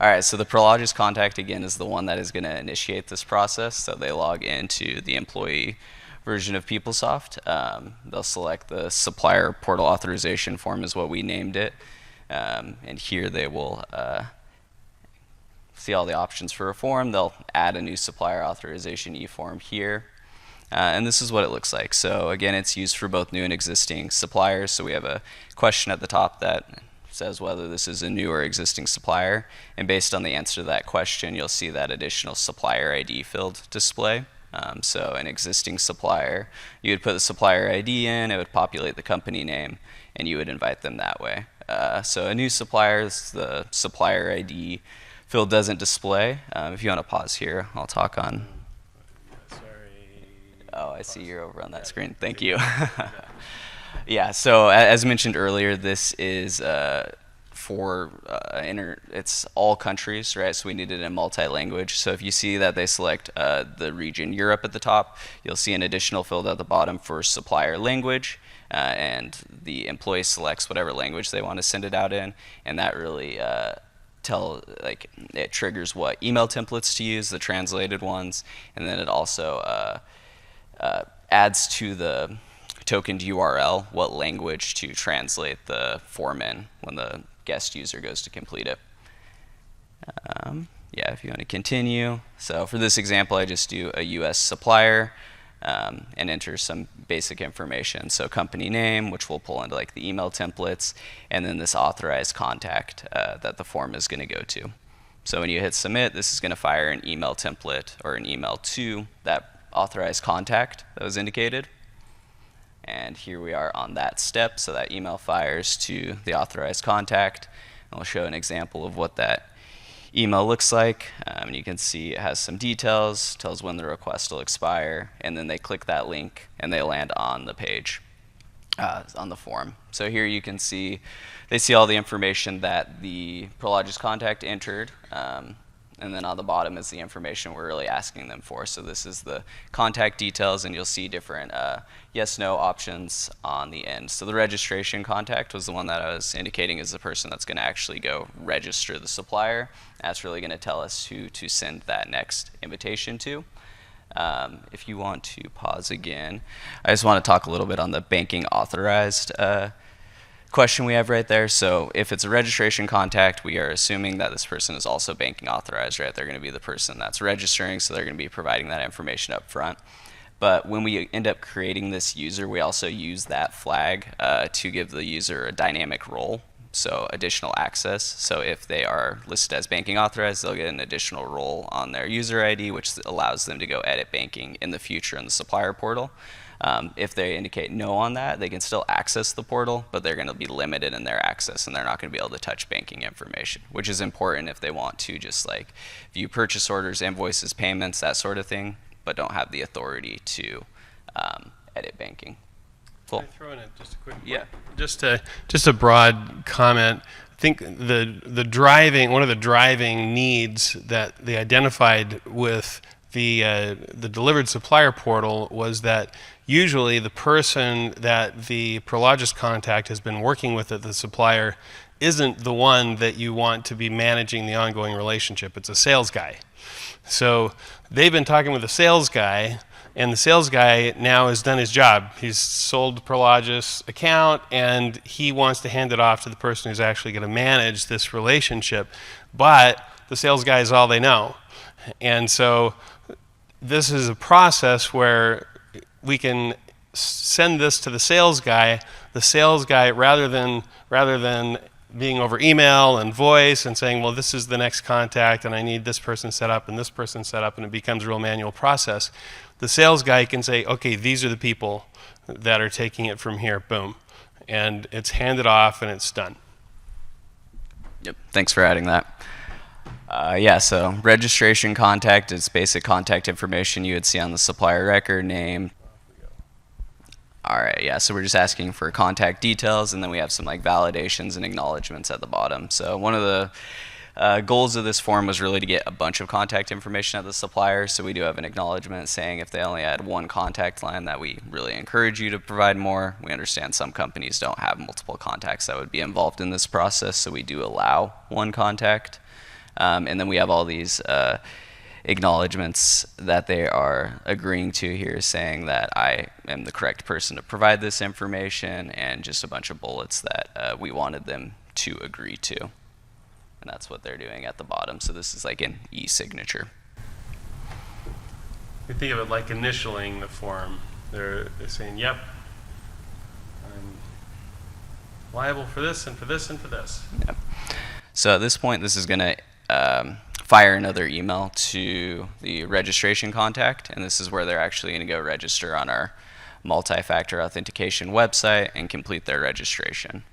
All right, so the Prologis contact, again, is the one that is going to initiate this process. So they log into the employee version of PeopleSoft. They'll select the Supplier Portal Authorization form is what we named it. And here they will see all the options for a form. They'll add a new Supplier Authorization eForm here. And this is what it looks like. So again, it's used for both new and existing suppliers. So we have a question at the top that says whether this is a new or existing supplier. And based on the answer to that question, you'll see that additional supplier ID field display. So an existing supplier, you would put the supplier ID in, it would populate the company name, and you would invite them that way. So a new supplier, the supplier ID field doesn't display. If you want to pause here, I'll talk on. Oh, I see you're over on that screen. Thank you. Yeah, so as mentioned earlier, this is it's all countries, right? So we need it in multi-language. So if you see that they select the region Europe at the top, you'll see an additional field at the bottom for supplier language, and the employee selects whatever language they want to send it out in, and that really it triggers what email templates to use, the translated ones, and then it also adds to the tokened URL what language to translate the form in when the guest user goes to complete it. Yeah, if you want to continue. So for this example, I just do a US supplier and enter some basic information. So company name, which we'll pull into like the email templates, and then this authorized contact that the form is going to go to. So when you hit submit, this is going to fire an email template or an email to that authorized contact that was indicated. And here we are on that step, so that email fires to the authorized contact. And we'll show an example of what that email looks like. And you can see it has some details, tells when the request will expire, and then they click that link and they land on the page, on the form. So here you can see, they see all the information that the Prologis contact entered, and then on the bottom is the information we're really asking them for. So this is the contact details, and you'll see different yes/no options on the end. So the registration contact was the one that I was indicating is the person that's going to actually go register the supplier. That's really going to tell us who to send that next invitation to. If you want to pause again, I just want to talk a little bit on the banking authorized question we have right there. So if it's a registration contact, we are assuming that this person is also banking authorized, right? They're going to be the person that's registering, so they're going to be providing that information up front. But when we end up creating this user, we also use that flag to give the user a dynamic role, so additional access. So if they are listed as banking authorized, they'll get an additional role on their user ID, which allows them to go edit banking in the future in the supplier portal. If they indicate no on that, they can still access the portal, but they're going to be limited in their access, and they're not going to be able to touch banking information, which is important if they want to just like view purchase orders, invoices, payments, that sort of thing, but don't have the authority to edit banking. Cool. Can I throw in just a quick point? Yeah. Just a broad comment. I think the driving, one of the driving needs that they identified with the delivered supplier portal was that usually the person that the Prologis contact has been working with at the supplier isn't the one that you want to be managing the ongoing relationship. It's a sales guy. So they've been talking with a sales guy, and the sales guy now has done his job. He's sold the Prologis account, and he wants to hand it off to the person who's actually going to manage this relationship. But the sales guy is all they know. And so this is a process where we can send this to the sales guy. The sales guy, rather than being over email and voice and saying, well, this is the next contact and I need this person set up and this person set up, and it becomes a real manual process, the sales guy can say, okay, these are the people that are taking it from here, boom. And it's handed off and it's done. Yep, thanks for adding that. Yeah, so registration contact is basic contact information you would see on the supplier record, name. All right, yeah, so we're just asking for contact details, and then we have some like validations and acknowledgments at the bottom. So one of the goals of this form was really to get a bunch of contact information at the supplier. So we do have an acknowledgement saying if they only had one contact line, that we really encourage you to provide more. We understand some companies don't have multiple contacts that would be involved in this process, so we do allow one contact. And then we have all these acknowledgments that they are agreeing to here, saying that I am the correct person to provide this information, and just a bunch of bullets that we wanted them to agree to. And that's what they're doing at the bottom. So this is like an e-signature. You think of it like initialing the form. They're saying, yep, I'm liable for this and for this and for this. Yep. So at this point, this is going to fire another email to the registration contact, and this is where they're actually going to go register on our multi-factor authentication website and complete their registration.